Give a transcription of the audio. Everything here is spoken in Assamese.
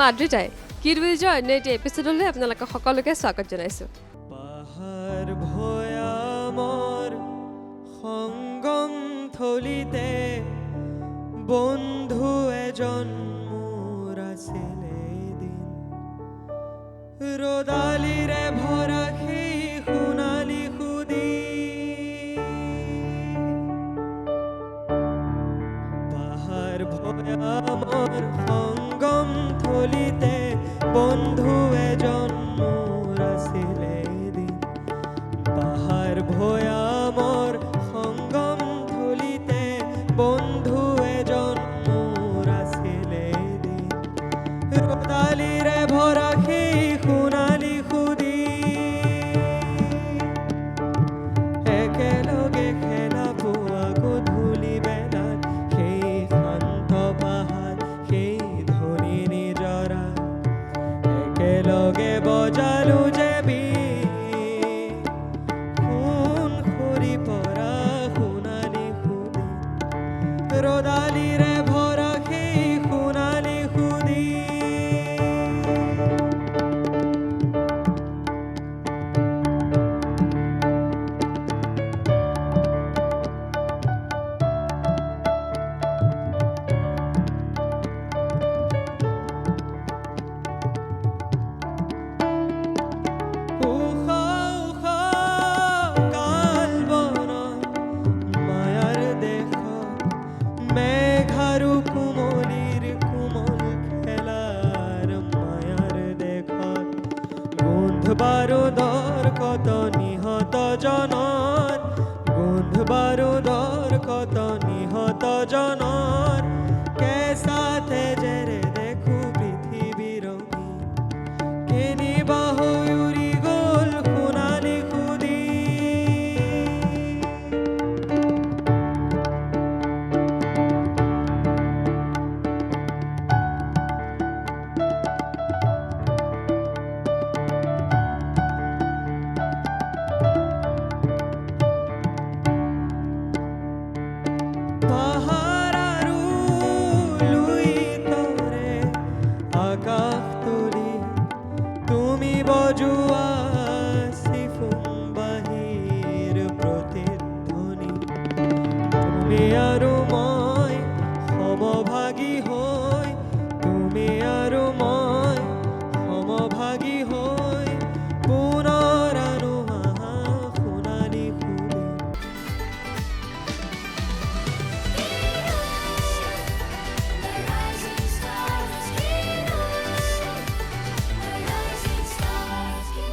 মই আদ্ৰিতাই কিৰবিজৰ অন্য এটি এপিছডলৈ আপোনালোকক সকলোকে স্বাগত জনাইছোঁ। পাহাৰ ভৈয়ামৰ সংগম থলিতে বন্ধু এজন মোৰ আছিলে এদিন, ৰদালিৰে ভৰা সেই সোণালী সুদি, পাহাৰ ভৈয়ামৰ সংগম থলিতে বন্ধু এজন মোৰ আছিলে এদিন, পাহাৰ ভৈয়ামৰ সংগম থলিতে বন্ধু এজন মোৰ আছিলে এদিন, ৰদালিৰে ভৰা সেই সোণালী সুদি, একেলগে খেলা পোৱা গধূলি বেলাত সেই শান্ত পাহাৰ সেই ধনী নিজৰা, একেলগে বজালো যে সোণ সৰি পৰা সোণালী সুদি, ৰদালিৰে ভৰা সেই সোণালী সুদি। মেঘাৰু কুমলীৰ কোমল খেলাৰ মায়াৰ দেশত, গোন্ধ বাৰুদৰ কত নিহত জনৰ, গোন্ধ বাৰুদৰ কত নিহত জনৰ, কেঁচা তেজেৰে দেখো পৃথিৱী ৰঙী, কেনিবা হৈ উৰি গ'ল সোণালী সুদি। পাহাৰ আৰু লুই তৰে আকাশ তুলি তুমি বজোৱা চিফুং বাঁহীৰ প্ৰতিধ্বনি, তুমি আৰু